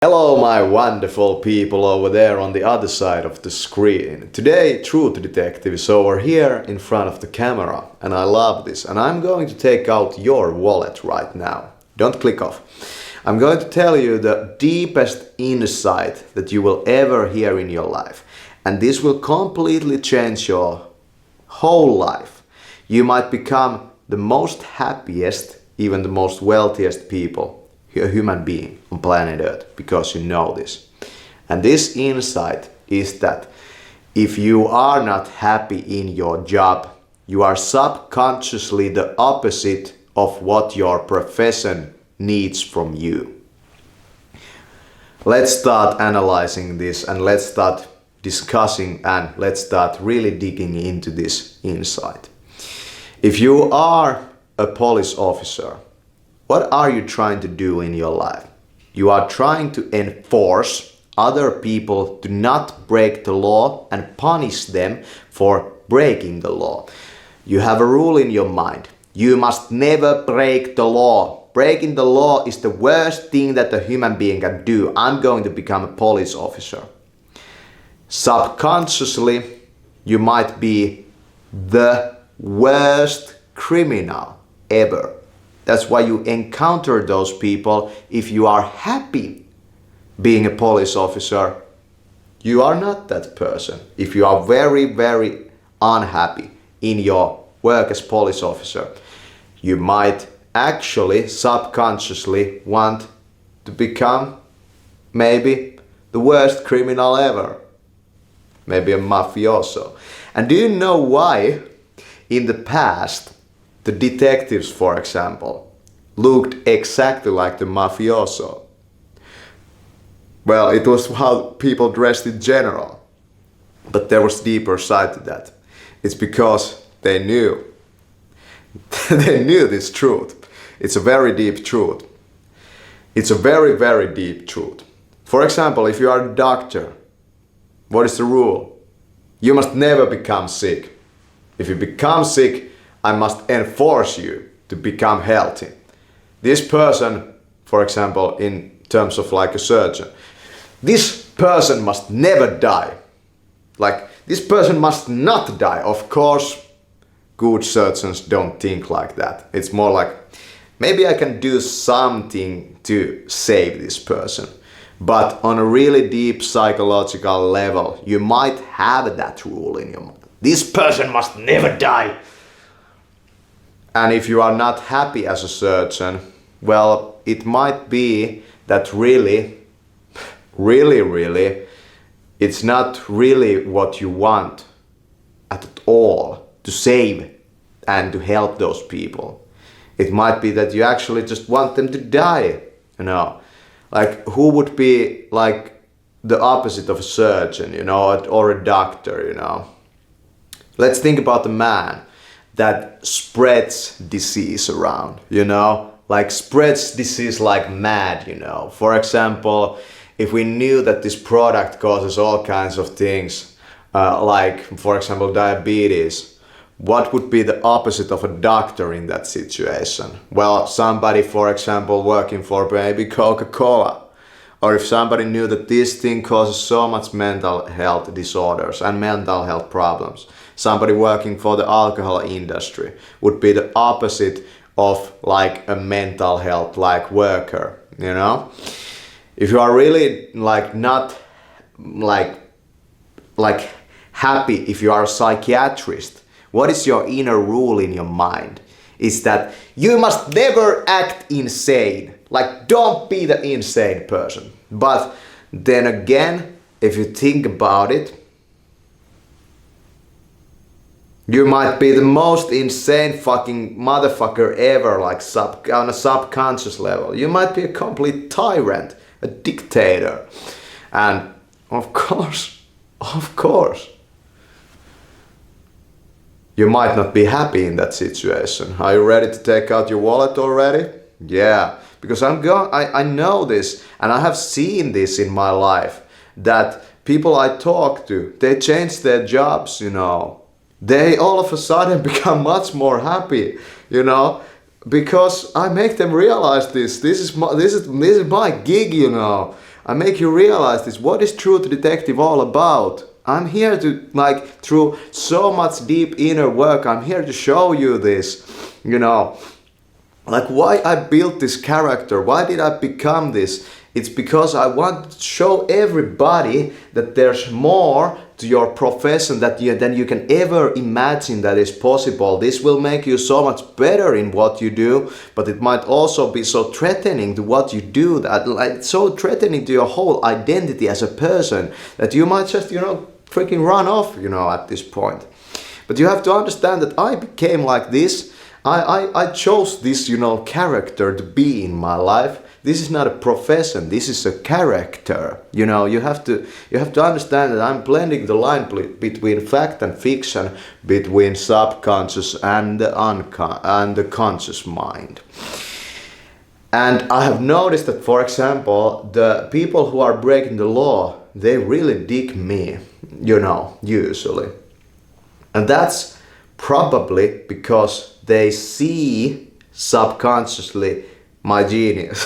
Hello my wonderful people over there on the other side of the screen. Today Truth Detective is over here in front of the camera and I love this and I'm going to take out your wallet right now. Don't click off. I'm going to tell you the deepest insight that you will ever hear in your life, and this will completely change your whole life. You might become the most happiest, even the most wealthiest people, a human being on planet Earth, because you know this. And this insight is that if you are not happy in your job, you are subconsciously the opposite of what your profession needs from you. Let's start analyzing this and let's start discussing and let's start really digging into this insight. If you are a police officer, what are you trying to do in your life? You are trying to enforce other people to not break the law and punish them for breaking the law. You have a rule in your mind. You must never break the law. Breaking the law is the worst thing that a human being can do. I'm going to become a police officer. Subconsciously, you might be the worst criminal ever. That's why you encounter those people. If you are happy being a police officer, you are not that person. If you are very, very unhappy in your work as police officer, you might actually subconsciously want to become maybe the worst criminal ever. Maybe a mafioso. And do you know why in the past the detectives, for example, looked exactly like the mafioso? Well, it was how people dressed in general. But there was deeper side to that. It's because they knew. They knew this truth. It's a very deep truth. It's a very, very deep truth. For example, if you are a doctor, what is the rule? You must never become sick. If you become sick, I must enforce you to become healthy. This person, for example, in terms of like a surgeon, this person must never die. Like, this person must not die. Of course, good surgeons don't think like that. It's more like, maybe I can do something to save this person. But on a really deep psychological level, you might have that rule in your mind. This person must never die. And if you are not happy as a surgeon, well, it might be that really, it's not really what you want at all to save and to help those people. It might be that you actually just want them to die, you know. Like, who would be like the opposite of a surgeon, you know, or a doctor, you know? Let's think about the man that spreads disease around, you know, like spreads disease like mad, you know. For example, if we knew that this product causes all kinds of things, like for example diabetes, what would be the opposite of a doctor in that situation? Well, somebody, for example, working for maybe Coca-Cola. Or if somebody knew that this thing causes so much mental health disorders and mental health problems, somebody working for the alcohol industry would be the opposite of like a mental health like worker, you know? If you are really like not like happy, if you are a psychiatrist, what is your inner rule in your mind? Is that you must never act insane. Like, don't be the insane person. But then again, if you think about it, you might be the most insane fucking motherfucker ever, like on a subconscious level. You might be a complete tyrant, a dictator. And of course, you might not be happy in that situation. Are you ready to take out your wallet already? Yeah, because I know this and I have seen this in my life, that people I talk to, they change their jobs, you know. They all of a sudden become much more happy, you know, because I make them realize this. This is my gig, you know. I make you realize this. What is Truth Detective all about? I'm here to, like, through so much deep inner work, I'm here to show you this, you know, like why I built this character, why did I become this? It's because I want to show everybody that there's more to your profession than you can ever imagine that is possible. This will make you so much better in what you do, but it might also be so threatening to what you do, that like so threatening to your whole identity as a person that you might just, freaking run off, at this point. But you have to understand that I became like this. I chose this, character to be in my life. This is not a profession. This is a character. You have to understand that I'm blending the line between fact and fiction, between subconscious and the conscious mind. And I have noticed that, for example, the people who are breaking the law, they really dig me, usually. And that's probably because they see subconsciously my genius.